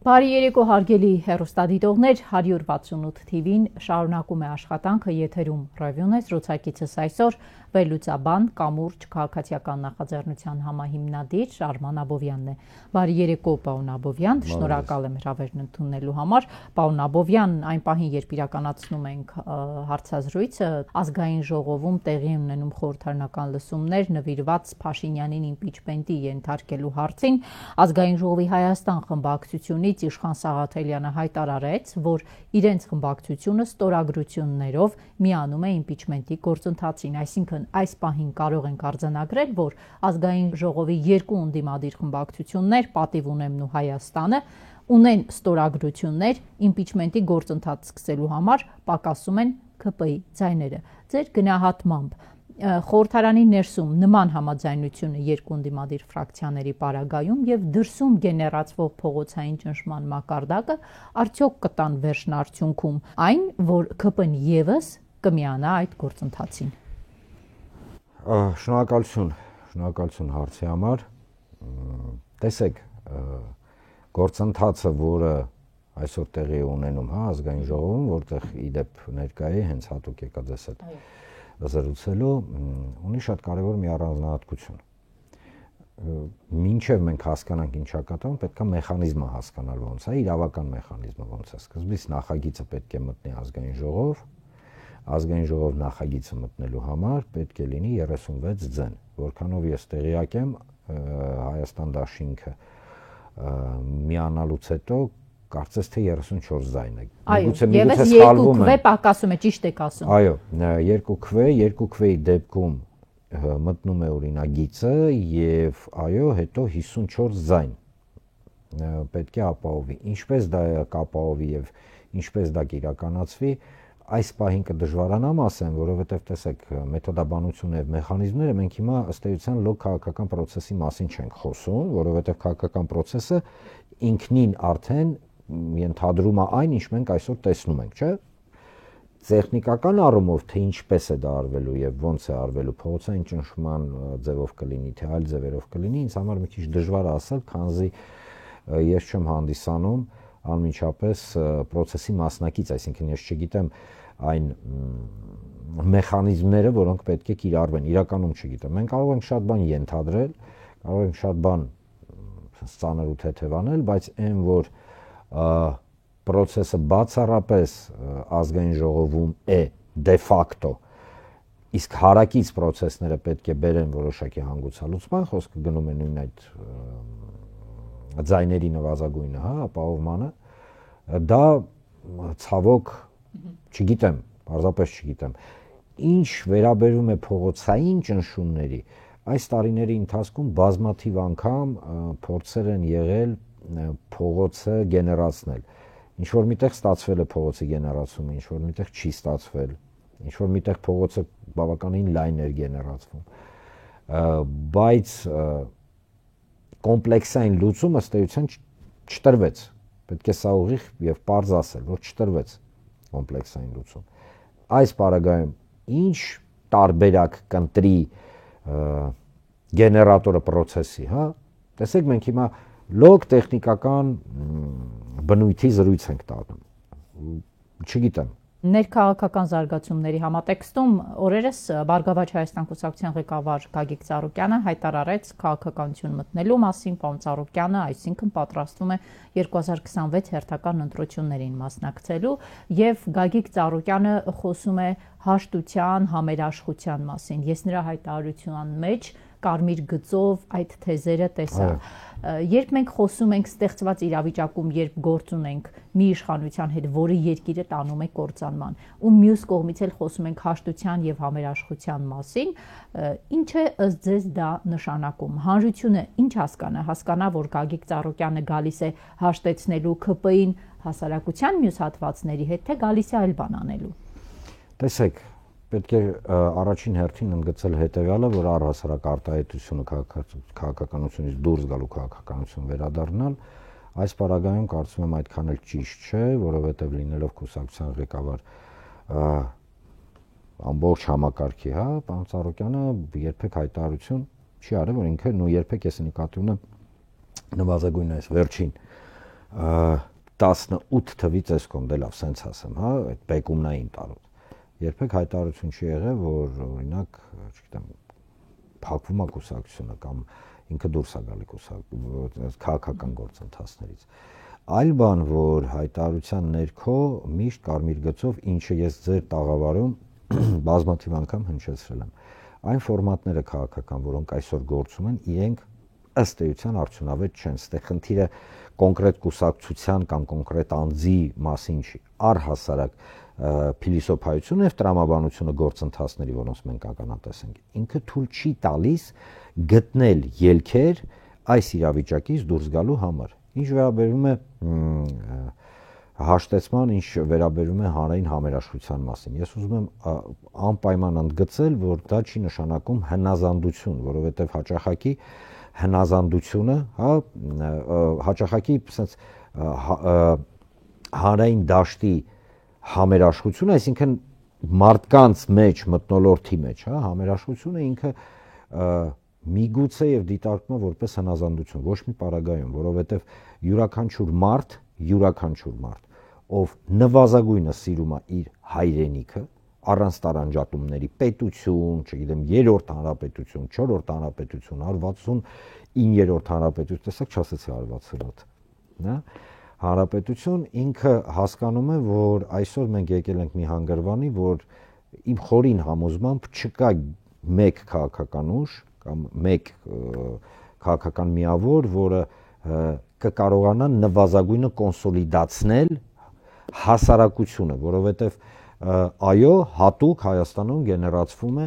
Բարի երեկո հարգելի հեռուստադիտողներ, 168 TV-ն շարունակում է աշխատանքը, եթերում ռևյուն է, զրուցակիցս այսօր վերլուծաբան, կամուրջ քաղաքացիական նախաձեռնության համահիմնադիր Արման Աբովյանն է։ Բարի երեկո, պարոն Աբովյան, շնորհակալ եմ հրավերն ընդունելու համար։ Պարոն Աբովյան, այն պահին, երբ իրականացնում ենք հարցազրույցը, ազգային ժողովում տեղի ունենում խորհրդարանական լսումներ նվիրված Փաշինյանին իմպիչմենտի ենթարկելու հարցին, ազգային ժողովի Հայաստան խմբակցությունից Իշխան Սաղաթելյանը հայտարարեց, որ իրենց խմբակցությունը ստորագրություններով միանում է իմպիչմենտի գործընթացին, այսինքն այս պահին կարող ենք արձանագրել, որ ազգային ժողովի երկու ընդդիմադիր խմբակցություններ, Պատիվ ունեմն ու Հայաստանը, ունեն ստորագրություններ իմպիչմենտի գործընթաց սկսելու համար, պակասում են ՔՊ-ի ձայները։ Ձեր գնահատմամբ խորհրդարանի ներսում նման համաձայնությունը երկու ընդդիմադիր ֆրակցիաների պարագայում եւ դրսում գեներացվող փողոցային ճնշման մակարդակը արդյոք կտան վերջնարդյունքում այն, որ ՔՊ-ն եւս կմիանա այդ գործընթացին։ Շնորհակալություն հարցի համար։ Տեսեք, գործընթացը, որը այսօր տեղի ունենում, ազգային ժողովում, որտեղ իդեպ ներկայ է, հենց հատուկ եկա ձեզ հետ զրուցելու, ունի շատ կարևոր մի առանձնահատկություն։ Մինչև մենք հասկանանք ինչա կատարվում, պետք է մեխանիզմը հասկանալ ոնց է, իրավական մեխանիզմը ոնց է։ Սկզբից նախագիծը պետք է մտնի ազգային ժողով, ազգային ժողով նախագիծը մտնելու համար պետք է լինի 36 ձեն, որքանով ես տեղյակ եմ, Հայաստան դաշինքը միանալուց հետո կարծես թե 34 ձայն է։ Այո, եւս երկու քվե պակասում է, ճիշտ եք ասում։ Այո, երկու քվեի դեպքում մտնում է օրինագիծը եւ այո, հետո 54 ձայն պետք է ապահովի։ Ինչպես դա կապահովի եւ ինչպես դա կիրականացվի, այս պահին կդժվարանամ ասեմ, որովհետեւ տեսեք, մեթոդաբանությունը եւ մեխանիզմները մենք հիմա ըստ էության լոկ քաղաքական process-ի մասին չենք խոսում, որովհետեւ քաղաքական process-ը ինքնին արդեն ենթադրում է այն, ինչ մենք այսօր տեսնում ենք, չէ՞։ Տեխնիկական առումով թե ինչպես է դա արվելու եւ ոնց է արվելու, փողոցային ճնշման ձևով կլինի, թե այլ ձևերով կլինի, ինձ համար մի քիչ դժվար է ասել, քանզի ես չեմ հանդիսանում անմիջապես process-ի մասնակից, այսինքն ես չգիտեմ այն մեխանիզմները, որոնք պետք է կիրառվեն, իրականում չգիտեմ։ Մենք կարող ենք շատ բան ենթադրել, կարող ենք շատ բան ծանր ու թեթևանել, բայց այն որ process-ը բացառապես ազգային ժողովում է de facto, իսկ հարակից process-ները պետք է բերեն որոշակի հանգուցալուծման, խոսքը գնում է նույն այդ ձայների նվազագույնը, ապահովմանը, դա ցավոք չգիտեմ, պարզապես չգիտեմ։ Ինչ վերաբերում է փողոցային ճնշումների, այս տարիների ընթացքում բազմաթիվ անգամ փորձեր են եղել փողոցը գեներացնել։ Ինչ որ միտեղ ստացվել է փողոցի գեներացումը, ինչ որ միտեղ չի ստացվել, ինչ որ միտեղ փողոցը բավականին լայն էր գեներացվում։ Բայց կոմպլեքսային լուծումը ըստ էության չտրվեց։ Պետք է սա ուղիղ եւ պարզ ասել, որ չտրվեց կոմպլեքսային լուծում։ Այս պարագայում ինչ տարբերակ կընտրի գեներատորը process-ի, Տեսեք, մենք հիմա լոկ տեխնիկական բնույթի զրույց ենք տանում։ Չգիտեմ։ Ներքաղաքական զարգացումների համատեքստում օրերս Բարգավաճ Հայաստան կուսակցության ղեկավար Գագիկ Ծառուկյանը հայտարարեց քաղաքականություն մտնելու մասին, պարոն Ծառուկյանը, այսինքն պատրաստվում է 2026 հերթական ընտրություններին մասնակցելու եւ Գագիկ Ծառուկյանը խոսում է հաշտության, համերաշխության մասին։ Ես նրա հայտարարության մեջ կարմիր գծով այդ թեզերը տեսա։ Երբ մենք խոսում ենք ստեղծված իրավիճակում, երբ գործ ունենք մի իշխանության հետ, որը երկիրը տանում է կործանման, ու մյուս կողմից էլ խոսում ենք հաշտության եւ համերաշխության մասին, ինչ է ըստ ձեզ դա նշանակում։ Հանրությունը ինչ հասկանա, որ Գագիկ Ծառուկյանը գալիս է հաշտեցնելու ՔՊ-ին հասարակության մյուս հատվածների հետ, թե գալիս է այլ բան անելու։ Տեսեք, պետք է առաջին հերթին ընդգծել հետևյալը, որ առհասարակ արտահայտությունը քաղաքականությունից դուրս գալու քաղաքականություն վերադառնալ, այս պարագայում կարծում եմ այդքան էլ ճիշտ չէ, որովհետև լինելով կուսակցության ղեկավար ամբողջ համակարգի, պարոն Ծառուկյանը երբեք հայտարարություն չի արել, որ ինքը նույն երբեք ես նկատի ունեմ նվազագույն այս վերջին 18 թվից էսկոմ դե լավ սենց ասեմ, հա, այդ բեկումնային տարուց։ Երբեք հայտարարություն չի եղել, որ օրինակ, չգիտեմ, փակվում է կուսակցությունը կամ ինքը դուրս է գալի քաղաքական գործընթացներից։ Այլ բան, որ հայտարարության ներքո միշտ կարմիր գծով, ինչը ես ձեր տաղավարում բազմաթիվ անգամ հնչեցրել եմ, այն ֆորմատները քաղաքական, որոնք այսօր գործում են, իրենք ըստ էության արդյունավետ չեն։ Ստե խնդիրը կոնկրետ կուսակցության կամ կոնկրետ անձի մասին չի, առհասարակ փիլիսոփայությունը եւ տրամաբանությունը գործընթացների, որոնց մենք ականատես ենք, ինքը թույլ չի տալիս գտնել ելքեր այս իրավիճակից դուրս գալու համար։ Ինչ վերաբերում է հաշտեցման, ինչ վերաբերում է հանրային համերաշխության մասին, ես ուզում եմ անպայման ընդգծել, որ դա չի նշանակում հնազանդություն, որովհետեւ հաճախակի հնազանդությունը, հա, հաճախակի sense հանրային դաշտի համերաշխությունը, այսինքն մարդկանց մեջ, մթնոլորտի մեջ, հա, համերաշխությունը ինքը միգուցե եւ դիտարկվում է որպես հնազանդություն, ոչ մի պարագայում, որովհետեւ յուրաքանչյուր մարդ, ով նվազագույնը սիրում է իր հայրենիքը, առանց տարանջատումների, պետություն, չգիտեմ, 3-րդ հանրապետություն, 4-րդ հանրապետություն, 169-րդ հանրապետություն, տեսեք, չասեցի 167, հա, հանրապետություն, ինքը հասկանում է, որ այսօր մենք եկել ենք մի հանգրվանի, որ իմ խորին համոզմամբ չկա մեկ քաղաքական ուժ կամ մեկ քաղաքական միավոր, որը կկարողանա նվազագույնը կոնսոլիդացնել հասարակությունը, որովհետև այո, հատուկ Հայաստանում գեներացվում է,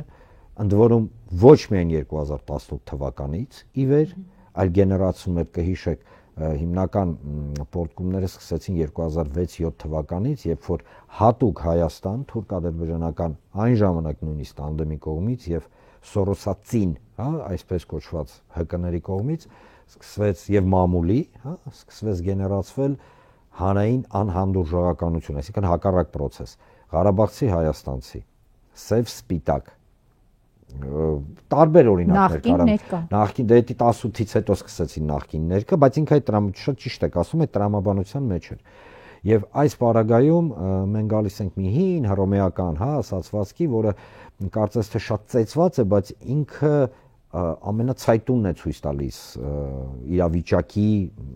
ընդ որում ոչ միայն 2018 թվականից ի վեր, այլ գեներացվում է, կհիշեք, հիմնական պոռթկումները սկսեցին 2006-7 թվականից, երբ որ հատուկ Հայաստան, թուրք-ադրբեջանական այն ժամանակ նույնիսկ տանդեմի կողմից եւ սորոսացին, հա, այսպես կոչված ՀԿ-ների կողմից սկսվեց եւ մամուլի, հա, սկսվեց գեներացվել հանրային անհանդուրժողականություն, այսինքն հակառակ process, Ղարաբաղցի հայաստանցի, սև սպիտակ, տարբեր օրինակներ կարամ, նախկին դեպի 18-ից հետո սկսեցին նախկիններքը, բայց ինքը այդ շատ ճիշտ եք ասում, այդ տրամաբանության մեջ էր։ Եվ այս պարագայում մենք գալիս ենք մի հին հռոմեական, հա, ասացվածքի, որը կարծես թե շատ ծեծված է, բայց ինքը ամենացայտունն է ցույց տալիս իրավիճակի,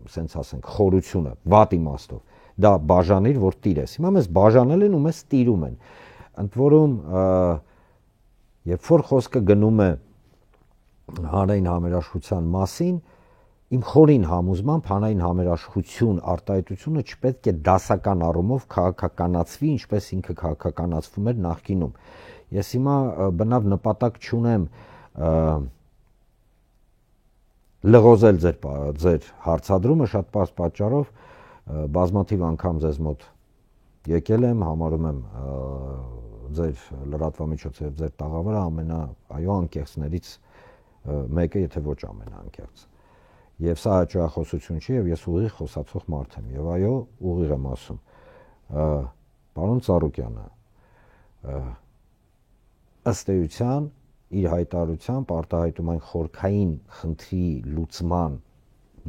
ասենց ասենք, խորությունը, վատ իմաստով։ Դա բաժանիր, որ տիրես։ Հիմա մեզ բաժանել են ու մեզ տիրում են։ Ընդ որում, երբ որ խոսքը գնում է հանրային համերաշխության մասին, իմ խորին համոզմամբ հանրային համերաշխություն արտահայտությունը չպետք է դասական առումով քաղաքականացվի, ինչպես ինքը քաղաքականացվում էր նախկինում։ Ես հիմա բնավ նպատակ չունեմ լղոզել ձեր հարցադրումը շատ պարզ պատճառով, բազմաթիվ անգամ ձեզ մոտ եկել եմ, համարում եմ ձեր լրատվամիջոցը եւ ձեր տաղավարը անկեղծներից մեկը, եթե ոչ ամենաանկեղծ։ Եվ սա հաճախոսություն չի, եւ ես ուղիղ խոսացող մարդ եմ, եւ այո, ուղիղ եմ ասում։ Պարոն Ծառուկյանը ըստ էության իր հայտարարությամբ արտահայտում այն խորքային խնդրի լուծման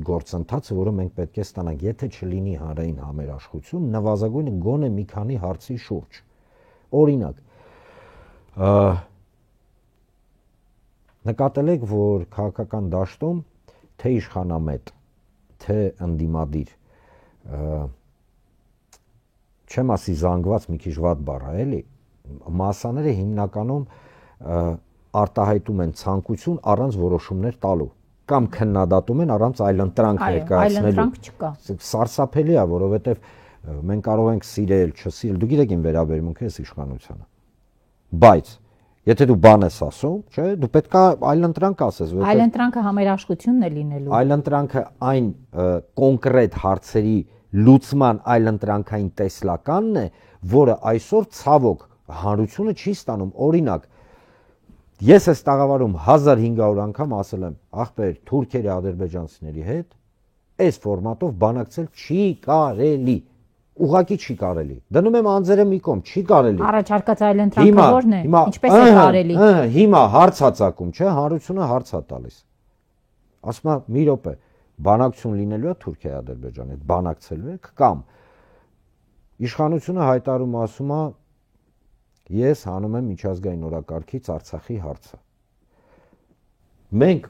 գործընթացը, որը մենք պետք է ստանանք, եթե չլինի հանրային համերաշխություն, նվազագույնը գոնե մի քանի հարցի շուրջ։ Օրինակ, նկատել եք, որ քաղաքական դաշտում թե իշխանամետ, թե ընդդիմադիր, չեմ ասի զանգված մի քիչ վատ բառ է, էլի, մասաները հիմնականում արտահայտում են ցանկություն առանց որոշումներ տալու կամ քննադատում են առանց այլընտրանք ներկայացնելու։ Այլընտրանք չկա։ Սարսափելի է, որովհետև մենք կարող ենք սիրել, չսիրել, դու գիտեք իմ վերաբերմունքը էս իշխանությանը։ Բայց եթե դու բան ես ասում, չէ, դու պետք է այլընտրանք ասես, որովհետև այլընտրանքը համերաշխությունն է լինելու։ Այլընտրանքը այն կոնկրետ հարցերի լուծման այլընտրանքային տեսլականն է, որը այսօր ցավոք հանրությունը չի ստանում։ Օրինակ, ես այս տաղավարում 1500 անգամ ասել եմ, ախպեր, թուրքերի, ադրբեջանցիների հետ այս ֆորմատով բանակցել չի կարելի։ Ուղղակի չի կարելի։ Դնում եմ անձերը մի կողմ, չի կարելի։ Առաջարկած այլընտրանքը ո՞րն է։ Ինչպես է կարելի։ Հիմա հարց է ծագում, չէ, հանրությունը հարց է տալիս։ Ասում է՝ մի րոպե, բանակցություն լինելու է Թուրքիայի Ադրբեջանի հետ, բանակցելու է կամ իշխանությունը հայտարարում ասում է ես հանում եմ միջազգային օրակարգից Արցախի հարցը։ Մենք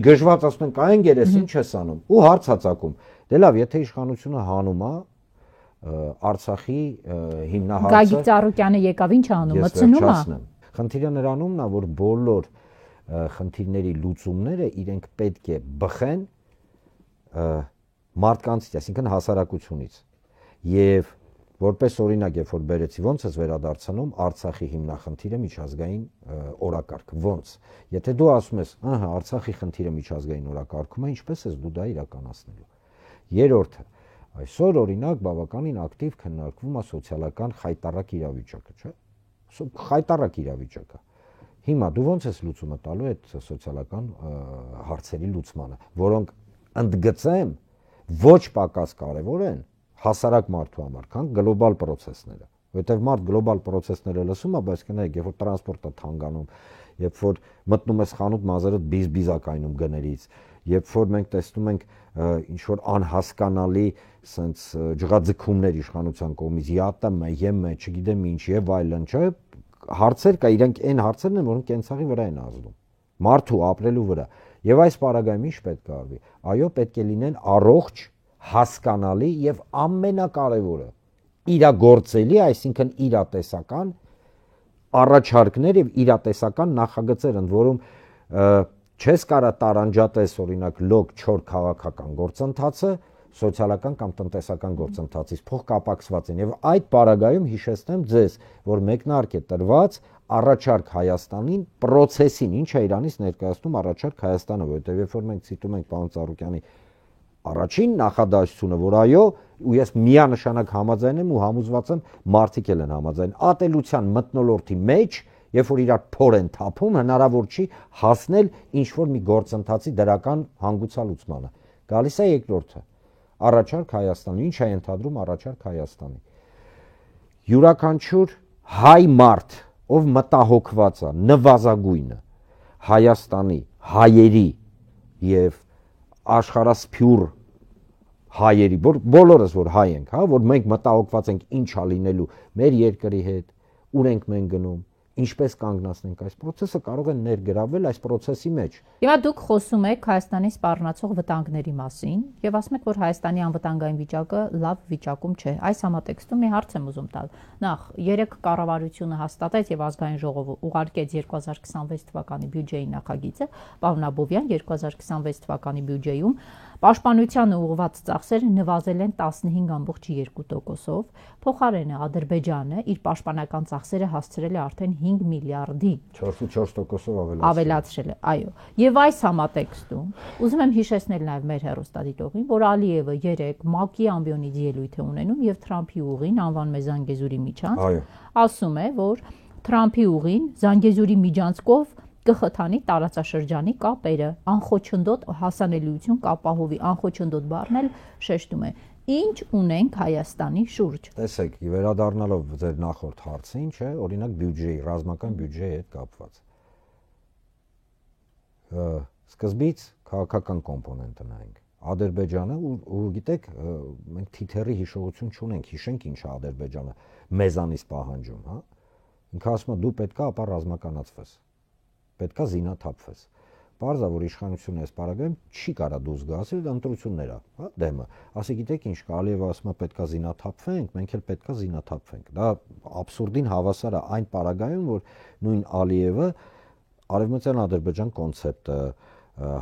գժված ասում ենք այն գերես ինչ ես անում ու հարց հացակում։ Դե լավ, եթե իշխանությունը հանում է Արցախի հիմնահարցը Գագիկ Ծառուկյանը եկավ ինչ անում, մտցնում է։ Խնդիրը նրանումն է, որ բոլոր խնդիրների լուծումները իրենք պետք է բխեն մարդկանցից, այսինքն հասարակությունից։ Եվ որպես օրինակ, երբ որ բերեցի, ոնց ես վերադարձնում Արցախի հիմնախնդիրը միջազգային օրակարգ, ոնց։ Եթե դու ասում ես, ահա Արցախի խնդիրը միջազգային օրակարգում է, ինչպես ես դու դա իրականացնելու։ Երրորդը, այսօր օրինակ բավականին ակտիվ քննարկվում է սոցիալական խայտառակ իրավիճակը, չէ՞։ Խայտառակ իրավիճակը։ Հիմա դու ոնց ես լուծումը տալու այդ սոցիալական հարցերի լուծմանը, որոնք ընդգծեմ ոչ պակաս կարևոր են հասարակ մարդու համար, քան գլոբալ process-ները, որովհետև մարդ գլոբալ process-ները լսում է, բայց կնայեք, երբ որ տրանսպորտը թանկանում, երբ որ մտնում ես խանութ, մազերդ բիզ-բիզ է կայնում գներից, երբ որ մենք տեսնում ենք ինչ որ անհասկանալի սենց ջղաձգումներ իշխանության կողմից, ԵԱՏՄ, չգիտեմ ինչ եւ այլն, չէ, հարցեր կա, իրենք այն հարցերն են, որոնք կենցաղի վրա են ազդում, մարդու ապրելու վրա։ Եվ այս պարագայում ինչ պետք է արվի։ Այո, պետք է լինեն առողջ, հասկանալի եւ ամենակարևորը իրագործելի, այսինքն իրատեսական առաջարկներ եւ իրատեսական նախագծեր, ընդ որում չես կարա տարանջատես օրինակ լոկ չոր քաղաքական գործընթացը սոցիալական կամ տնտեսական գործընթացից փոխկապակցված են եւ այդ պարագայում հիշեցնեմ ձեզ, որ մեկնարկ է տրված առաջարկ Հայաստանին process-ին, ինչ է իրանից ներկայացնում առաջարկ Հայաստանը, որովհետեւ երբ որ մենք ցիտում ենք պարոն Ծառուկյանի առաջին նախադասությունը, որ այո, ու ես միանշանակ համաձայն եմ ու համոզված եմ մարդիկ էլ են համաձայն, ատելության մթնոլորտի մեջ, երբ որ իրար փոր են թափում, հնարավոր չի հասնել ինչ որ մի գործընթացի դրական հանգուցալուծմանը։ Գալիս է երկրորդը, առաջարկ Հայաստանի, ինչ է ընդհանրում առաջարկ Հայաստանի։ Յուրաքանչյուր հայ մարդ, ով մտահոգված է, նվազագույնը Հայաստանի հայերի եւ աշխարհասփյուռ հայերի, բոլորս որ հայ ենք, հա, որ մենք մտահոգված ենք ինչ է լինելու մեր երկրի հետ, ուր ենք մենք գնում, ինչպես կանգնացնենք այս process-ը, կարող են ներգրավել այս process-ի մեջ։ Հիմա դուք խոսում եք Հայաստանի սպառնացող վտանգների մասին եւ ասում եք, որ Հայաստանի անվտանգային վիճակը լավ վիճակում չէ։ Այս համատեքստում մի հարց եմ ուզում տալ։ Նախ, երեք կառավարությունը հաստատեց եւ ազգային ժողովը ուղարկեց 2026 թվականի բյուջեի նախագիծը, պարոն Աբովյան 2026 թվականի բյուջեում Պաշտպանությանը ուղղված ծախսերը նվազել են 15.2%-ով, փոխարենը Ադրբեջանը իր պաշտպանական ծախսերը հասցրել է արդեն 5 միլիարդի 4.4%-ով ավելացրել է, այո։ Եվ այս համատեքստում ուզում եմ հիշեցնել նաև մեր հեռուստադիտողին, որ Ալիևը 3 ՄԱԿ-ի ամբիոնից ելույթ է ունենում եւ Թրամփի ուղին անվանում է Զանգեզուրի միջանցք, ասում է, որ Թրամփի ուղին Զանգեզուրի միջանցքով կխթանի տարածաշրջանի կապերը, անխոչնդոտ հասանելիություն կապահովի, անխոչնդոտ բառն էլ շեշտում է։ Ինչ ունենք Հայաստանի շուրջ։ Տեսեք, վերադառնալով ձեր նախորդ հարցին, չէ, օրինակ բյուջեի, ռազմական բյուջեի հետ կապված։ Սկզբից քաղաքական կոմպոնենտը նայենք։ Ադրբեջանը ու գիտեք, մենք թիթեռի հիշողություն չունենք, հիշենք ինչ է Ադրբեջանը մեզանից պահանջում, հա։ Ինքը ասում է դու պետքա ապա ռազմականացվես։ Պետքա զինաթափվես։ Պարզ է, որ իշխանությունը այս պարագայում չի կարա դուրս գա, ասել ընտրություններ է, հա, դեմը։ Ասի գիտեք ինչ կա, Ալիևը ասում է պետքա զինաթափվենք, մենք էլ պետքա զինաթափվենք։ Դա աբսուրդին հավասար է այն պարագայում, որ նույն Ալիևը Արևմտյան Ադրբեջան կոնցեպտը,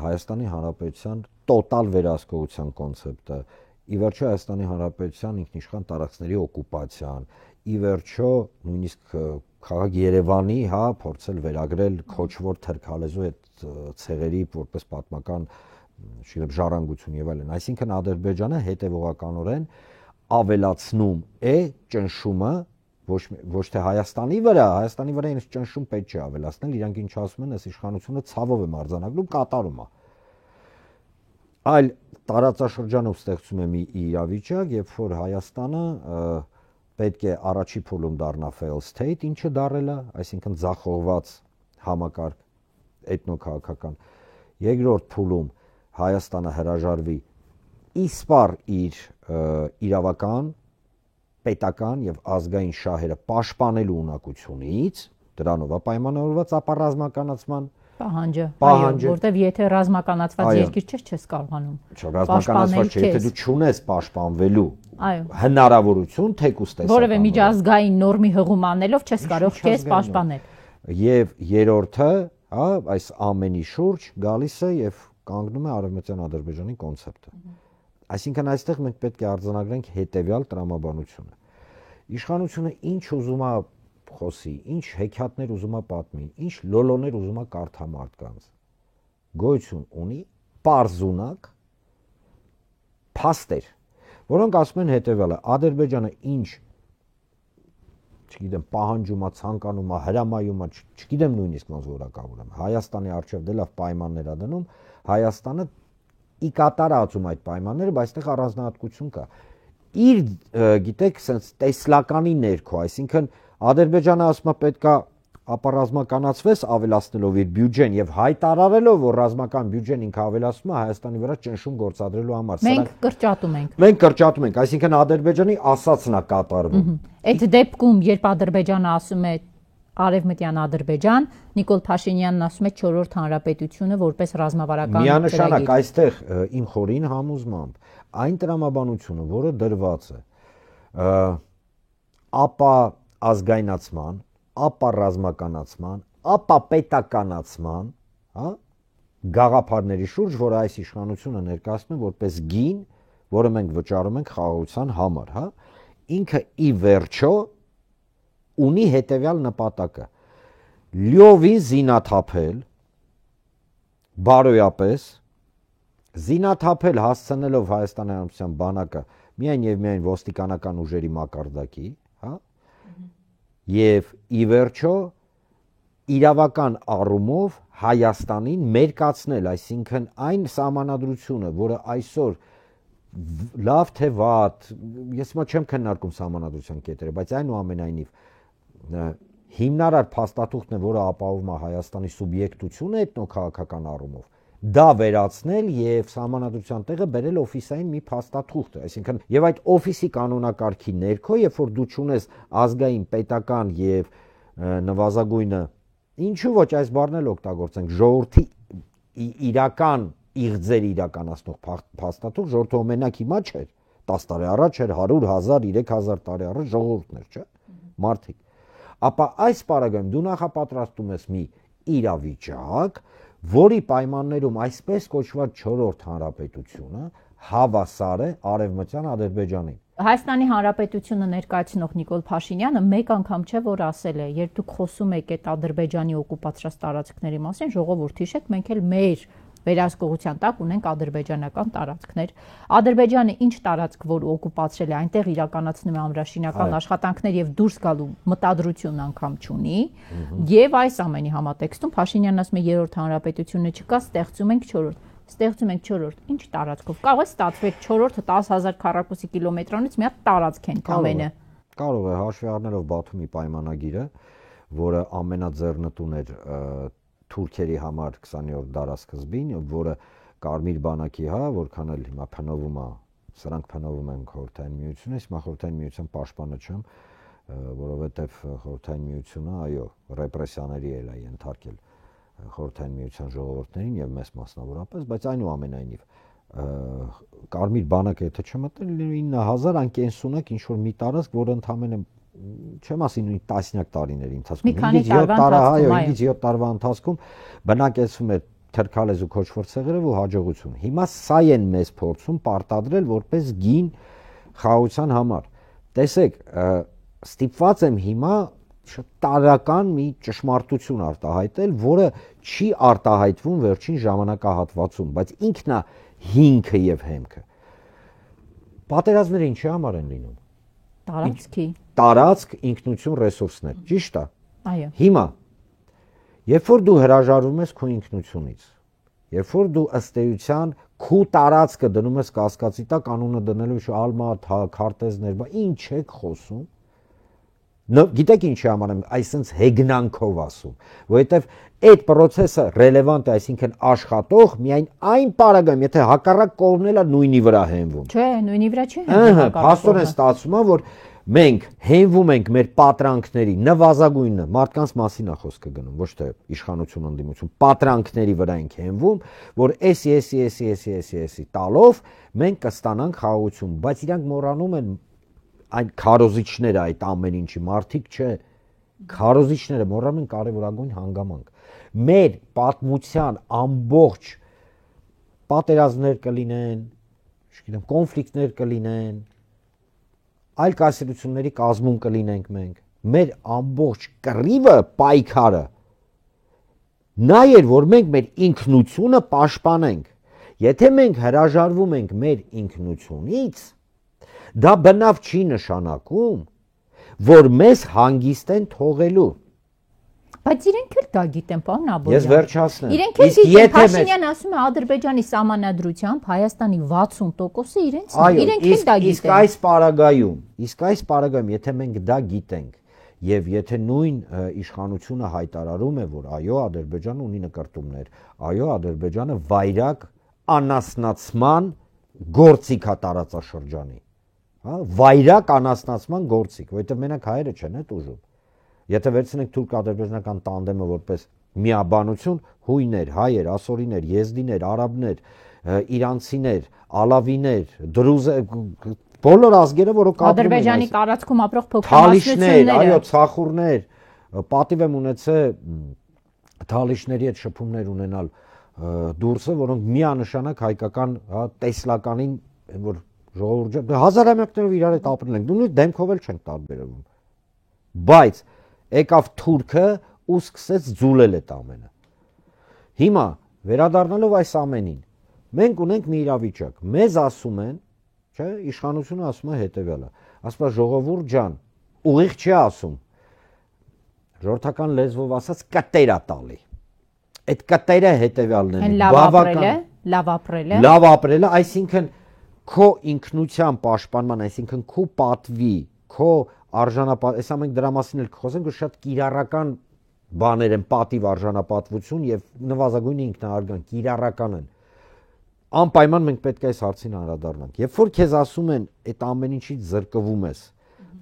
Հայաստանի Հանրապետության տոտալ վերահսկողության կոնցեպտը, ի վերջո Հայաստանի Հանրապետության ինքնիշխան տարածքների օկուպացիան, ի վերջո նույնիսկ քաղաք Երևանի, հա, փորձել վերագրել քոչվոր թրքալեզու այդ ցեղերի որպես պատմական ժառանգություն եւ այլն։ Այսինքն Ադրբեջանը հետեւողականորեն ավելացնում է ճնշումը ոչ թե Հայաստանի վրա ինչ ճնշում պետք չէ ավելացնել, իրանք ինչ ասում են, այս իշխանությունը ցավով է արձանագրում, կատարում է։ Այլ տարածաշրջանով ստեղծում է մի իրավիճակ, երբ որ Հայաստանը պետք է առաջի փուլում դառնա failed state, ինչը դառել է, այսինքն ձախողված համակարգ էթնոքաղաքական։ Երկրորդ փուլում Հայաստանը հրաժարվի իսպառ իր իրավական, պետական եւ ազգային շահերը պաշտպանելու ունակությունից, դրանով է պայմանավորված ապառազմականացման պահանջը, որտեվ եթե ռազմականացված երկիր չես կարողանում ռազմականացված չէ, եթե դու չունես պաշտպանվելու հնարավորություն, թեկուզ տեսական, որևէ միջազգային նորմի հղում անելով չես կարող քեզ պաշտպանել։ Եվ երրորդը, այս ամենի շուրջ գալիս է եւ կանգնում է Արևմտյան Ադրբեջանի կոնցեպտը։ Այսինքն այստեղ մենք պետք է արձանագրենք հետեւյալ տրամաբանությունը։ Իշխանությունը ինչ ուզում է խոսի, ինչ հեքիաթներ ուզում է պատմի, ինչ լոլոներ ուզում է կարդա մարդկանց։ Գոյություն ունի պարզունակ փաստեր, որոնք ասում են հետեւյալը. Ադրբեջանը ինչ չգիտեմ, պահանջում է, ցանկանում է, հրամայում է, չգիտեմ նույնիսկ ոնց որակավորեմ։ Հայաստանի արչև դե լավ պայմաններ է դնում, Հայաստանը ի կատար ածում այդ պայմանները, բայց այստեղ առանձնահատկություն կա։ Իր գիտեք, sense տեսլականի ներքո, այսինքն Ադրբեջանը ասում է պետքա ապառազմականացվես ավելացնելով իր բյուջեն եւ հայտարարելով, որ ռազմական բյուջեն ինքը ավելացնում է Հայաստանի վրա ճնշում գործադրելու համար։ Մենք կրճատում ենք։ Մենք կրճատում ենք, այսինքն Ադրբեջանի ասածն է կատարվում։ Այդ դեպքում, երբ Ադրբեջանը ասում է Արևմտյան Ադրբեջան, Նիկոլ Փաշինյանն ասում է 4-րդ հանրապետությունը որպես ռազմավարական միանշանակ այստեղ իմ խորին համոզմամբ այն տրամաբանությունը, որը դրված է ապա ազգայնացման, ապա ռազմականացման, ապա պետականացման, հա, գաղափարների շուրջ, որ այս իշխանությունը ներկայացնում է որպես գին, որը մենք վճարում ենք խաղաղության համար, հա, ինքը ի վերջո ունի հետևյալ նպատակը. լյովին զինաթափել, բարոյապես, զինաթափել հասցնելով Հայաստանի Հանրապետության բանակը միայն եւ միայն ոստիկանական ուժերի մակարդակի, հա, եւ ի վերջո իրավական առումով Հայաստանին մերկացնել, այսինքն այն սահմանադրությունը, որը այսօր լավ թե վատ, ես մա չեմ քննարկում սահմանադրության կետերը, բայց այնուամենայնիվ հիմնարար փաստաթուղթն է, որը ապահովում է Հայաստանի սուբյեկտությունը էթնոքաղաքական առումով, դա վերացնել եւ սահմանադրության տեղը բերել օֆիսային մի փաստաթուղթ, այսինքն եւ այդ օֆիսի կանոնակարգի ներքո, երբ որ դու ճունես ազգային, պետական եւ նվազագույնը, ինչու ոչ այս բառն օգտագործենք, ժողովրդի իրական իղձեր իրականացնող փաստաթուղթ, ժողովրդը մենակ հիմա չէր, 10 տարի առաջ էր, 100, 1000, 3000 տարի առաջ ժողովուրդներ, չէ՞, մարդիկ։ Ապա այս պարագայում դու նախապատրաստում ես մի իրավիճակ, որի պայմաններում այսպես կոչված 4-րդ հանրապետությունը հավասար է Արևմտյան Ադրբեջանին։ Հայաստանի Հանրապետությունը ներկայացնող Նիկոլ Փաշինյանը մեկ անգամ չէ որ ասել է, երբ դուք խոսում եք այդ Ադրբեջանի օկուպացրած տարածքների մասին, ժողովուրդ հիշեք, մենք էլ մեր վերահսկողության տակ ունենք ադրբեջանական տարածքներ։ Ադրբեջանը ինչ տարածք, որ օկուպացրել է, այնտեղ իրականացնում է ամրաշինական աշխատանքներ եւ դուրս գալու մտադրություն անգամ չունի։ Եվ այս ամենի համատեքստում Փաշինյանն ասում է 3-րդ հանրապետությունը չկա, ստեղծում ենք 4-րդ։ Ստեղծում ենք 4-րդ, ինչ տարածքով։ Կարող է ստացվել 4-րդը 10000 քառակուսի կիլոմետրանից մի հատ տարածք են ամենը։ Կարող է հաշվի առնելով Բաթումի պայմանագիրը, որը ամենաձեռնտուն էր թուրքերի համար 20-րդ դարասկզբին, որը Կարմիր բանակի, հա, որքան էլ հիմա փնովում է, սրանք փնովում են Խորհրդային Միությունից, հիմա Խորհրդային Միության պաշտպանը չեմ, որովհետև Խորհրդային Միությունը, այո, ռեպրեսիաների էլ է ենթարկել Խորհրդային Միության ժողովուրդներին եւ մեծ մասնավորապես, բայց այնուամենայնիվ Կարմիր բանակը եթե չմտել 9000 անկենսունակ ինչ որ մի տարածք, որը ընդամենը չեմ ասին նույն տասնյակ տարիների ընթացքում 5-7 տարվա ընթացքում բնակեցվում է թրքալեզու քոչվոր ցեղերով ու հաջողություն։ Հիմա սա են մեզ փորձում պարտադրել որպես գին խաղաղության համար։ Տեսեք, ստիպված եմ հիմա տարական մի ճշմարտություն արտահայտել, որը չի արտահայտվում վերջին ժամանակահատվածում, բայց ինքն է հիմքը եւ հեմքը։ Պատերազմները ինչի համար են լինում։ Տարածքի։ Տարածք, ինքնություն, ռեսուրսներ, ճիշտ է։ Այո։ Հիմա երբ որ դու հրաժարվում ես քո ինքնությունից, երբ որ դու ըստ էության քո տարածքը դնում ես կասկածի տակ, անունը դնելու շ ալմա, քարտեզներ, ինչ եք խոսում, Գիտեք ինչի համար եմ այսպես հեգնանքով ասում, որովհետև այդ process-ը ռելևանտ է, այսինքն աշխատող միայն այն պարագայում, եթե հակառակ կողմն էլ նույնի վրա հենվում։ Չէ, նույնի վրա չի հենվում։ Փաստորեն ստացվում է, որ մենք հենվում ենք մեր պատրանքների, նվազագույնը մարդկանց մասին է խոսքը գնում, ոչ թե իշխանություն ընդդիմություն, պատրանքների վրա ենք հենվում, որ էսի տալով մենք կստանանք խաղաղություն, բայց իրանք մոռանում են այն քարոզիչները այդ ամեն ինչի մարդիկ չէ, քարոզիչները մոռանում են կարևորագույն հանգամանք։ Մեր պատմության ամբողջ պատերազմներ կլինեն, չգիտեմ, կոնֆլիկտներ կլինեն, այլ կայսրությունների կազմում կլինենք մենք։ Մեր ամբողջ կռիվը, պայքարը նա էր, որ մենք մեր ինքնությունը պաշտպանենք։ Եթե մենք հրաժարվում ենք մեր ինքնությունից, դա բնավ չի նշանակում, որ մեզ հանգիստ են թողելու։ Բայց իրենք էլ դա գիտեն, պարոն Աբովյան։ Ես վերջացնեմ։ Իրենք էլ գիտեն, Փաշինյանը ասում է Ադրբեջանի սահմանադրությամբ Հայաստանի 60%-ը իրենցն է։ Իրենք էլ դա գիտեն։ Իսկ այս պարագայում, եթե մենք դա գիտենք, եւ եթե նույն իշխանությունը հայտարարում է, որ այո, Ադրբեջանը ունի նկարտումներ, այո, Ադրբեջանը վայրակ անասնացման գործիք է տարածաշրջանի, հա, վայրակ անասնացման գործիք, որովհետեւ մենակ հայերը չեն այդ ուժում։ Եթե վերցնենք թուրք-ադրբեջանական տանդեմը որպես միաբանություն, հույներ, հայեր, ասորիներ, եզդիներ, արաբներ, իրանցիներ, ալավիներ, դրուզեր, բոլոր ազգերը, որոնք Ադրբեջանի տարածքում ապրող փոքրամասնությունները, այո, ցախուրներ, պատիվ եմ ունեցել թալիշների հետ շփումներ ունենալ դուրսը, որոնք միանշանակ հայկական, հա, տեսլականին, որ ժողովուրդը հազարամյակներով իրար հետ ապրել են, նույնիսկ դեմքով էլ չենք տարբերվում։ Բայց եկավ թուրքը ու սկսեց ձուլել այդ ամենը։ Հիմա վերադառնալով այս ամենին, մենք ունենք մի իրավիճակ։ Մեզ ասում են, չէ, իշխանությունը ասում է հետևյալը։ Ասում է ժողովուրդ ջան, ուղիղ չի ասում։ Ժողովրդական լեզվով ասած կտեր է տալի։ Այդ կտերը հետևյալն են։ Լավ ապրելը, այսինքն քո ինքնության պաշտպանման, այսինքն քո պատվի, քո արժանապատ, այսա մենք դրա մասին էլ կխոսենք, որ շատ կիրառական բաներ են, պատիվ արժանապատվություն եւ նվազագույն ինքնահարգան, կիրառական են։ Անպայման մենք պետք է այս հարցին անդրադառնանք։ Երբ որ քեզ ասում են, այդ ամեն ինչից զրկվում ես,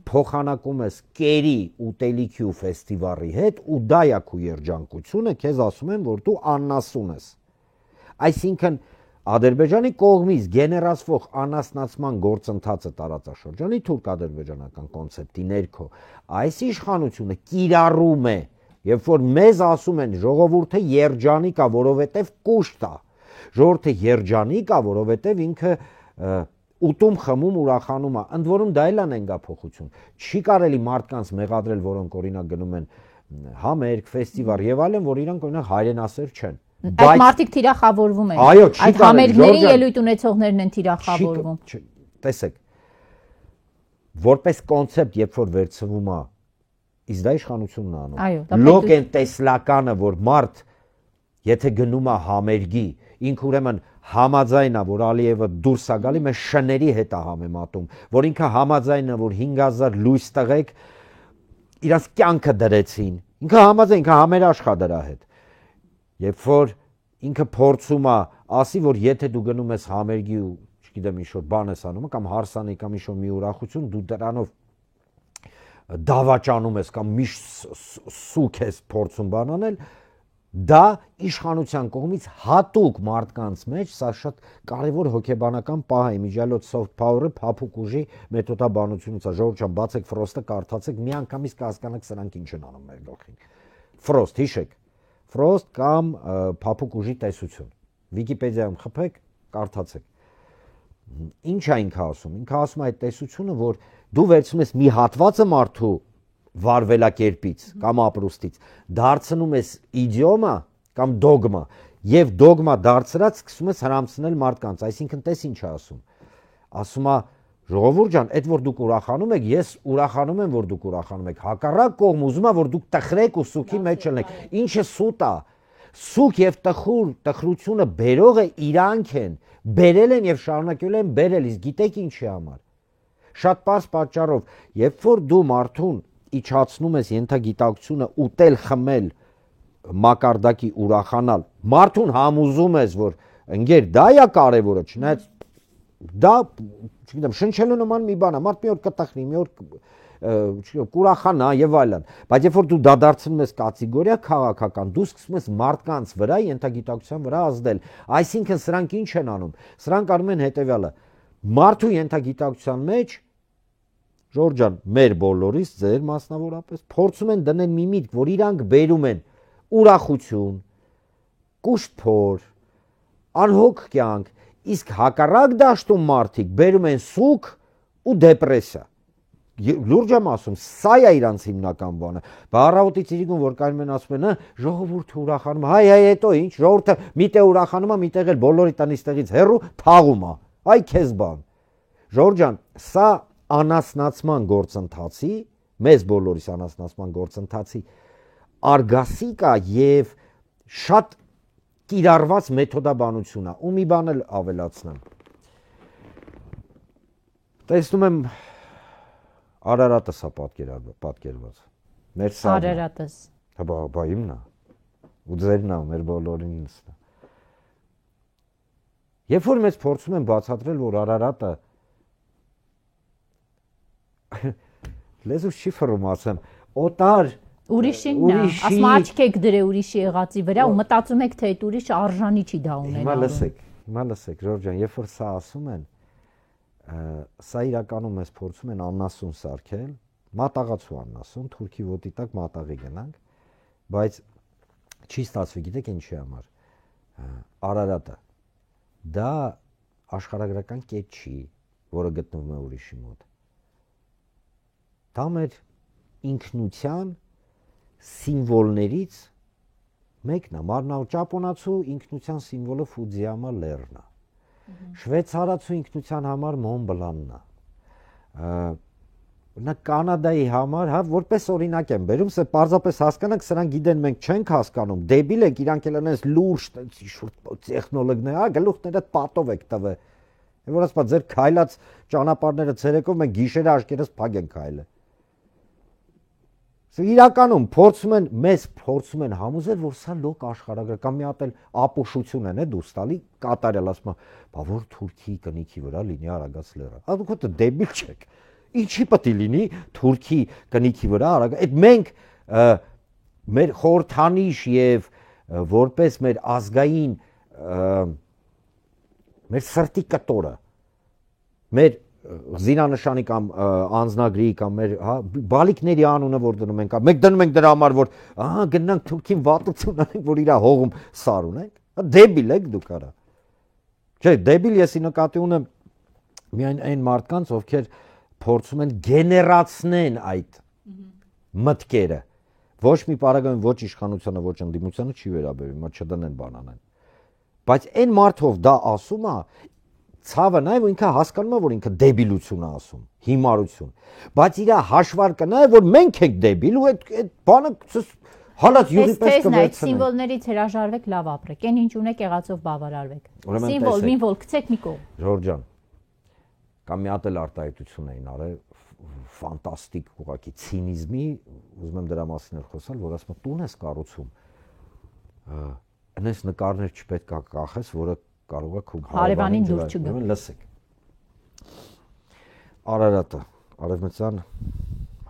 փոխանակում ես կերի ուտելիքի ու ֆեստիվալի հետ, ու դա է քո երջանկությունը, քեզ ասում են, որ դու աննասուն ես։ Այսինքն Ադրբեջանի կողմից գեներացվող անասնացման գործընթացը տարածաշրջանի թուրք-ադրբեջանական կոնցեպտի ներքո այս իշխանությունը կիրառում է, երբ որ մեզ ասում են ժողովուրդը երջանիկ է, որովհետև կուշտ է, ժողովուրդը երջանիկ է, որովհետև ինքը ուտում խմում ուրախանում է, ընդ որում դա էլ անենգափոխություն, չի կարելի մարդկանց մեղադրել, որոնք օրինակ գնում են համերգ, ֆեստիվալ եւ այլն, որ իրանք օրինակ հայրենասեր չեն։ Այդ մարդիկ թիրախավորվում են։ Այո, այդ համերգների ելույթ ունեցողներն են թիրախավորվում։ Տեսեք, որպես կոնցեպտ, երբ որ վերցվում է, իսկ դա իշխանությունն է անում։ Լոկ են տեսլականը, որ մարդ, եթե գնում է համերգի, ինքը ուրեմն համաձայն է, որ Ալիևը դուրս է գալի, մեր շների հետ է համեմատում, որ ինքը համաձայն է, որ 5000 լույս տղեկ իրանց կյանքը դրեցին։ Ինքը համաձայն, ինքը համերաշխ է դրա հետ։ Երբ որ ինքը փորձում է ասի, որ եթե դու գնում ես համերգի ու չգիտեմ ինչ-որ բան ես անում, կամ հարսանի կամ ինչ-որ մի ուրախություն, դու դրանով դավաճանում ես կամ միշտ սուք ես փորձում բան անել, դա իշխանության կողմից հատուկ մարդկանց մեջ սա շատ կարևոր հոգեբանական պահ է, միջալոց soft power-ը փափուկ ուժի մեթոդաբանությունից է, ժողովուրդ ջան, բացեք Ֆրոստը, կարդացեք, միանգամից կհասկանաք սրանք ինչ են անում մեր գլխին։ Ֆրոստ, հիշեք, Ֆրոստ կամ փափուկ ուժի տեսություն։ Վիկիպեդիայում խփեք, կարդացեք։ Ինչ է ինքը ասում։ Ինքը ասում է այդ տեսությունը, որ դու վերցնում ես մի հատվածը մարդու վարվելակերպից կամ ապրուստից, դարձնում ես իդիոմա կամ դոգմա, եւ դոգմա դարձրած սկսում ես հрамցնել մարդկանց, այսինքն տես ինչ է ասում։ Ասում է ժողովուրդ ջան, այդ որ դուք ուրախանում եք, ես ուրախանում եմ, որ դուք ուրախանում եք։ Հակառակ կողմ ուզում է, որ դուք տխրեք ու սուքի մեջ ելնեք։ Ինչը սուտ է։ Սուք եւ տխրությունը բերողը իրանք են, բերել են եւ շարունակել են բերել, իսկ գիտեք ինչի համար։ Շատ պարզ պատճառով, երբ որ դու մարդուն իջացնում ես ենթագիտակցությունը ուտել, խմել, մակարդակի ուրախանալ, մարդուն համոզում ես, որ ընկեր դա է կարևորը, չնայած դա, չգիտեմ, շնչելու նման մի բան է, մարդ մի օր կտխնի, մի օր կուրախանա եւ այլն, բայց երբ որ դու դա դարձնում ես կատեգորիա քաղաքական, դու սկսում ես մարդկանց վրա ենթագիտակցության վրա ազդել, այսինքն սրանք ինչ են անում, սրանք անում են հետեւյալը, մարդու ենթագիտակցության մեջ Ժորժ ջան, մեր բոլորիս, ձեր մասնավորապես, փորձում են դնել մի միտք, որ իրանք բերում են ուրախություն, կուշտ փոր, անհոգ կյանք, իսկ հակառակ դաշտում մարդիկ բերում են սուգ ու դեպրեսիա։ Լուրջ եմ ասում, սա է իրանց հիմնական բանը։ Բառավոտից իրիկուն, որ կայնում են ասում են, ժողովուրդը ուրախանում, հայ, հետո ինչ, ժողովուրդը միտեղ ուրախանում է, միտեղ էլ բոլորի տնից տեղից հեռու թաղում է։ Այ քեզ բան։ Ժորժ ջան, սա անասնացման գործընթացի, մեզ բոլորիս անասնացման գործընթացի արգասիկ է եւ շատ կիրառված մեթոդաբանություն է։ Ու մի բան էլ ավելացնեմ։ Տեսնում եմ Արարատը սա պատկերված։ Մեր սարն։ Արարատս։ Բա իմն է։ Ու ձերն է, մեր բոլորինս է։ Երբ որ մեզ փորձում են բացատրել, որ Արարատը լեզուս չի ֆռում ասեմ, օտար ուրիշինն է, ասում աչքեք դրե ուրիշի եղածի վրա ու մտածում եք, թե այդ ուրիշը արժանի չի դա ունենալու։ Հիմա լսեք, Ժորժ ջան, երբ որ սա ասում են, սա իրականում մեզ փորձում են աննասուն սարքել, մատաղացու աննասուն, թուրքի ոտի տակ մատաղի գնանք, բայց չի ստացվի, գիտեք ինչի համար։ Արարատը դա աշխարհագրական կետ չի, որը գտնվում է ուրիշի մոտ։ Դա մեր ինքնության սիմվոլներից մեկն է, մարմնավոր ճապոնացու ինքնության սիմվոլը Ֆուձիամա լեռն է։ Շվեյցարացու ինքնության համար Մոն Բլանն է։ Նա Կանադայի համար, հա, որպես օրինակ եմ բերում, սա պարզապես հասկանանք, սրանք գիտեն, մենք չենք հասկանում։ Դեբիլ եք, իրանք էլ անես լուրջ տեխնոլոգներ, հա, գլուխները պատով եք տվել։ Որ ասpa ձեր քայլած ճանապարհները ցերեկով մենք գիշերը աշկերտս փակ ենք քայլել։ Իրականում փորձում են համոզել, որ սա լոկ աշխարհագրական մի հատ էլ ապուշություն են, դուրս տալի կատարել, ասում է, բա որ Թուրքի կնիքի վրա լինի Արագած լեռը։ Ադուք դեբիլ չեք։ Ինչի պետք է լինի Թուրքի կնիքի վրա Արագած։ Այդ մենք մեր խորհրդանիշ եւ որպես մեր ազգային մեր սրտի կտորը, մեր զինանշանի կամ անձնագրի կամ մեր բալիկների անունը որ դնում ենք, մենք դնում ենք դրա համար որ գնանք Թուրքին վատություն անենք, որ իր հողում սար ունենք, դեբիլ եք դուք արա։ Չէ, դեբիլ եսի նկատի ունեմ միայն այն մարդկանց, ովքեր փորձում են գեներացնեն այդ մտքերը։ Ոչ մի պարագայում ոչ իշխանությանը, ոչ ընդդիմությանը չի վերաբերում, մա չդնեն բանանեն։ Բայց այն մարդով դա ասում է, ցավը նա է, որ ինքը հասկանում է, որ ինքը դեբիլություն է ասում, հիմարություն։ Բայց իր հաշվարկը նա է, որ մենք ենք դեբիլ ու այդ բանը հալած յուղի պես կվերցնենք։ Սիմվոլներից հրաժարվեք, լավ ապրեք։ Այն ինչ ունեք եղածով բավարարվեք։ Սիմվոլ, մինվոլ գցեք մի կողմ։ Ժորժ ջան, կամ մի հատ էլ արտահայտություն էին արել, ֆանտաստիկ ուղղակի ցինիզմի, ուզում եմ դրա մասին էլ խոսալ, որ ասում տուն ես կառուցում։ Այնպես նկարներ չպետք է կախես, որը կարող է քո հարևանին դուր չգա։ Լսեք։ Արարատը, Արևմտյան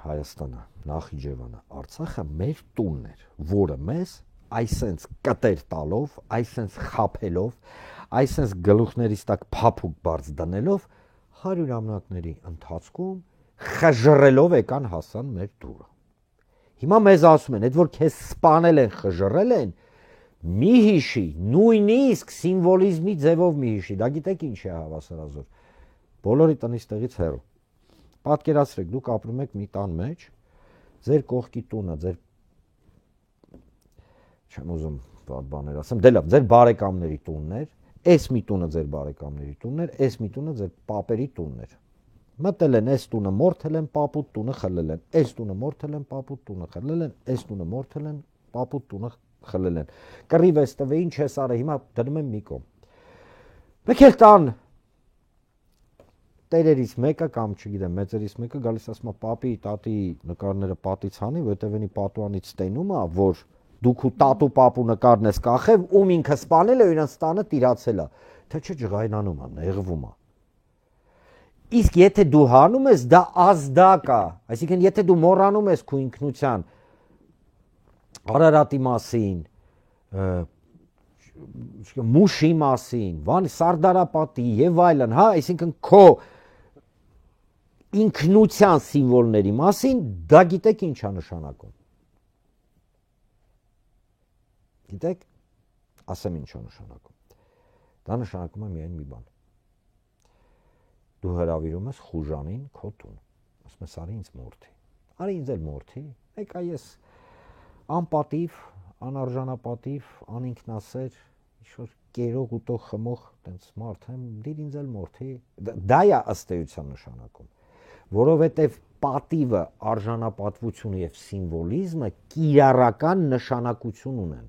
Հայաստանը, Նախիջևանը, Արցախը մեր տունն էր, որը մեզ այսենց կտեր տալով, այսենց խափելով, այսենց գլուխներից տակ փափուկ բարձ դնելով 100 ամնակների ընթացքում խժռելով եկան հասան մեր դուրը։ Հիմա մեզ ասում են, այդ որ քեզ սպանել են, խժռել են, մի հիշի, նույնիսկ սիմվոլիզմի ձևով մի հիշի, դա գիտեք ինչ է հավասարազոր, բոլորի տնից տեղից հեռու, պատկերացրեք, դուք ապրում եք մի տան մեջ, ձեր կողքի տունը, ձեր, չեմ ուզում բաներ ասեմ, դե լավ, ձեր բարեկամների տունն էր, այս մի տունը ձեր բարեկամների տունն էր, այս մի տունը ձեր պապերի տունն էր, մտել են, այս տունը մորթել են, պապուտ տունը խլել են, այս տունը մորթել են, պապուտ տունը խլել են, այս տունը մորթել են, պապուտ տունը խլել են, կռիվ ես տվել, ինչ ես արել, հիմա դնում եմ մի կողմ։ Մեկ էլ տան տերերից մեկը կամ չգիտեմ, մեծերից մեկը գալիս ասում է պապի, տատի նկարները պատից հանի, որտեվ այնի պատուանից ստենում է, որ դուք ու տատու պապու նկարն ես կախել, ում ինքը սպանել է, իրենց տանը տիրացել է, թե չէ ջղայնանում է, նեղվում է։ Իսկ եթե դու հանում ես, դա ազդակ է, այսինքն եթե դու մոռանում ես քո ինքնության Արարատի մասին, Մուշի մասին, Սարդարապատի եւ այլն, հա, այսինքն քո ինքնության սիմվոլների մասին, դա գիտեք ինչ է նշանակում։ Գիտեք, ասեմ ինչ է նշանակում։ Դա նշանակում է միայն մի բան։ Դու հրավիրում ես խուժանին քո տուն, ասում ես արի ինձ մորթի, արի ինձ էլ մորթի, եկա ես անպատիվ, անարժանապատիվ, անինքնասեր, ինչ-որ կերող ուտող խմող, տենց մարդ եմ, դիր ինձ էլ մորթի, դա է ըստ էության նշանակում, որովհետև պատիվը, արժանապատվությունը եւ սիմվոլիզմը կիրառական նշանակություն ունեն։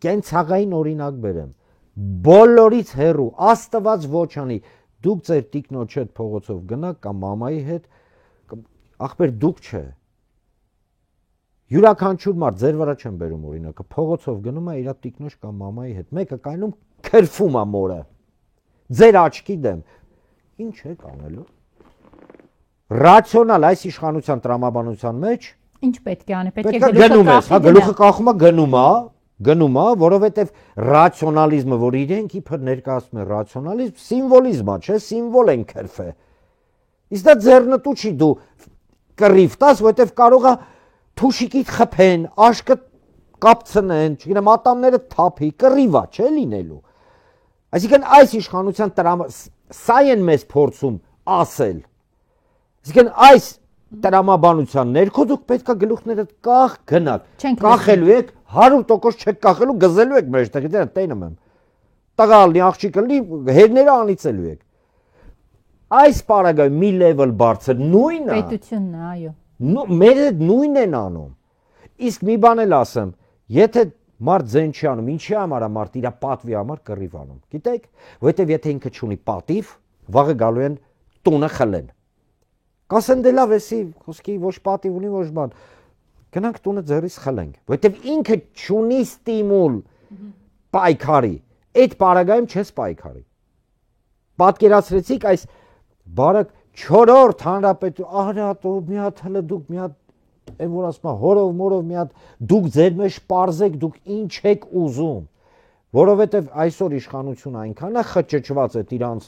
Կենցաղային օրինակ բերեմ, բոլորից հեռու, Աստված ոչ անի, դուք ձեր տիկնոջ հետ փողոցով գնաք կամ մամայի հետ, ախպեր դուք չէ։ Յուրաքանչյուր մարդ ձեր վրա չեմ բերում օրինակը, փողոցով գնում է իր տիկնոջ կամ մամայի հետ, մեկը կայնում քրֆում է մորը։ Ձեր աչքի դեմ։ Ինչ եք անելու։ Ռացիոնալ այս իշխանության տրամաբանության մեջ ինչ պետք է անի, պետք է գլուխը կախի, հա, գլուխը կախում է գնում է, որովհետև ռացիոնալիզմը, որ իրենք իբր ներկայացնում են ռացիոնալիզմ, սիմվոլիզմ է, չէ, սիմվոլ են քրֆե։ Իսկ դա ձեռնտու չի դու կռիվ տաս, որովհետև կարող է թուշիկիդ խփեն, աշկը կապցնեն, չգիտեմ, ատամները թափի, կռիվ է, չէ, լինելու։ Այսինքն այս իշխանության սա են մեզ փորձում ասել։ Այսինքն այս տրամաբանության ներքո դուք պետք է գլուխներդ կախ գնաք, կախելու եք 100% չեք կախելու, գզելու եք մեջտեղ, դեռ տենում եմ։ Տղալնի աղջիկը լինի, հերները անիծելու եք։ Այս պարագայում մի level բարձր նույնն է։ Պետությունն է, այո։ Մեր հետ նույնն են անում։ Իսկ մի բան էլ ասեմ, եթե մարդ ձեն չի անում, ինչի համար է մարդ իր պատվի համար կռիվ անում։ Գիտեք, որովհետև եթե ինքը չունի պատիվ, վաղը գալու են տունը խլեն։ Կասեն դե լավ էսի, խոսքի ոչ պատիվ ունի, ոչ բան։ Գնանք տունը ձեռից խլենք, որովհետև ինքը չունի ստիմուլ պայքարի, այդ պարագայում չես պայքարի։ Պատկերացրեցիք այս բարակ 4-րդ հանրապետություն, արատո մի հատ հələ դուք մի հատ այն որ ասում հորով մորով մի հատ դուք ձեր մեջ պարզեք, դուք ինչ եք ուզում, որովհետև այսօր իշխանությունը այնքան է խճճված է իրանց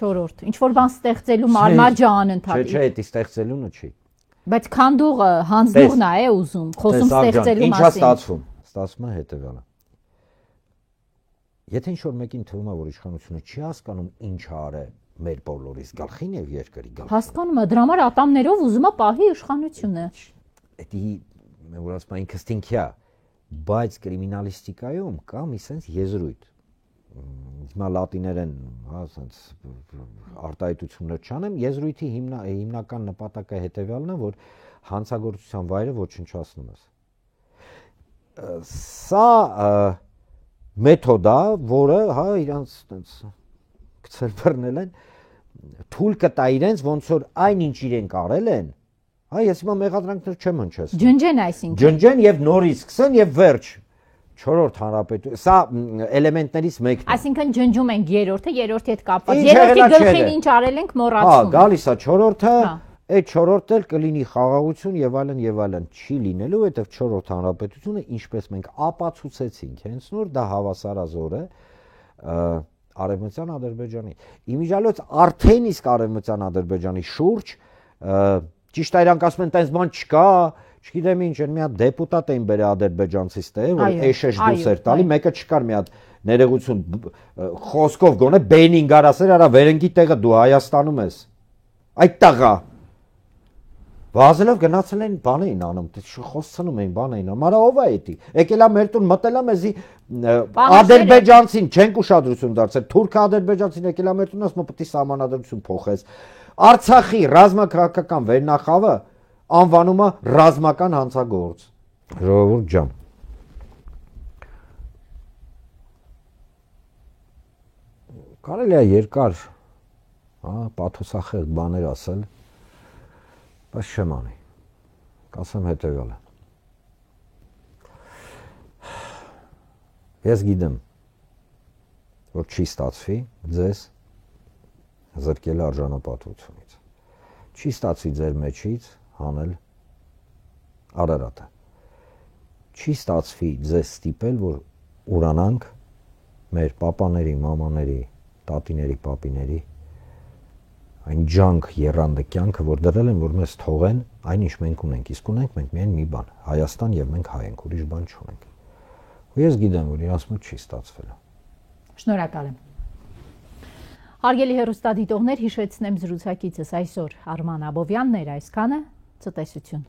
4-րդ, ինչ որ բան ստեղծելու մարմարջը անընդհատ։ Չէ, դա ստեղծելունը չի։ Բայց քանդողը հանձնողն է ուզում, խոսում ստեղծելու մասին։ Ինչա ստացվում։ Ստացվում է հետևյալը։ Եթե ինչ-որ մեկին թվում է, որ իշխանությունը չի հասկանում ինչ արե մեր բոլորիս գլխին եւ երկրի գլխին։ Հասկանում է, դրա համար ատամներով ուզում է պահի իշխանությունը։ Դա որ ասում են ինքստինքիա, բայց կրիմինալիստիկայում կա մի sense եզրույթ։ Հիմա լատիներեն, հա, sense արտահայտություններ չանեմ, եզրույթի հիմնական նպատակը հետեւյալն է, որ հանցագործության վայրը ոչնչացնում ես։ Սա մեթոդ է, որը, հա, իրանց տենց գցել բռնել են, թույլ կտա իրենց ոնց որ այնինչ իրենք արել են, հա, ես հիմա մեղադրանքներ չեմ հնչեցնում։ Ջնջեն այսինքն։ Ջնջեն եւ նորից սկսեն եւ վերջ 4-րդ հանրապետություն, սա էլեմենտներից մեկն է։ Այսինքն ջնջում ենք երրորդը, երրորդի հետ կապված։ Երրորդի գլխին ինչ արել ենք մոռացում։ Հա, գալիս է 4-րդը, այդ 4-րդը էլ կլինի խաղաղություն եւ այլն, չի լինելու, որովհետեւ 4-րդ հանրապետությունը, ինչպես մենք ապացուցեցինք, հենց նոր դա հավասարազոր է Արևմտյան Ադրբեջանի։ Իմիջիալոց արդեն իսկ Արևմտյան Ադրբեջանի շուրջ ճիշտ է իրանք ասում են տենց բան չկա, չգիտեմ ինչ, մի հատ դեպուտատ էին բերել ադրբեջանցից տեղ, որ էշեշ դուս էր տալի, մեկը չկար մի հատ ներողություն խոսքով գոնե բենին գարասեր արա վերնգի տեղը դու Հայաստանում ես։ Այդ տղա Վազելով գնացել են բան էին անում, խոսցնում էին բան էին անում, արա ով է էդի։ Եկել է մեր տուն, մտել է մեզի ադրբեջանցին չենք ուշադրություն դարձել, թուրք-ադրբեջանցին եկել է մեր տուն, ասում պետք է սահմանադրություն փոխես։ Արցախի ռազմաքաղաքական վերնախավը անվանում է ռազմական հանցագործ։ Ժողովուրդ ջան։ Կարելի է երկար պաթոսախեղդ բաներ ասել, բայց չեմ անի։ Կասեմ հետևյալը։ Ես գիտեմ, որ չի ստացվի ձեզ զրկել արժանապատվությունից։ Չի ստացվի ձեր մեջից հանել Արարատը։ Չի ստացվի ձեզ ստիպել, որ ուրանանք մեր պապաների, մամաների, տատիների, պապիների այն ջանք եռանդը կյանքը, որ դրել են, որ մեզ թողեն այն, ինչ մենք ունենք, իսկ ունենք մենք միայն մի բան, Հայաստան եւ մենք հայ ենք, ուրիշ բան չունենք։ Ու ես գիտեմ, որ իրանց մոտ չի ստացվել։ Շնորհակալ եմ։ Հարգելի հեռուստադիտողներ, հիշեցնեմ զրուցակիցս այսօր Արման Աբովյանն էր, այսքանը ցտեսություն։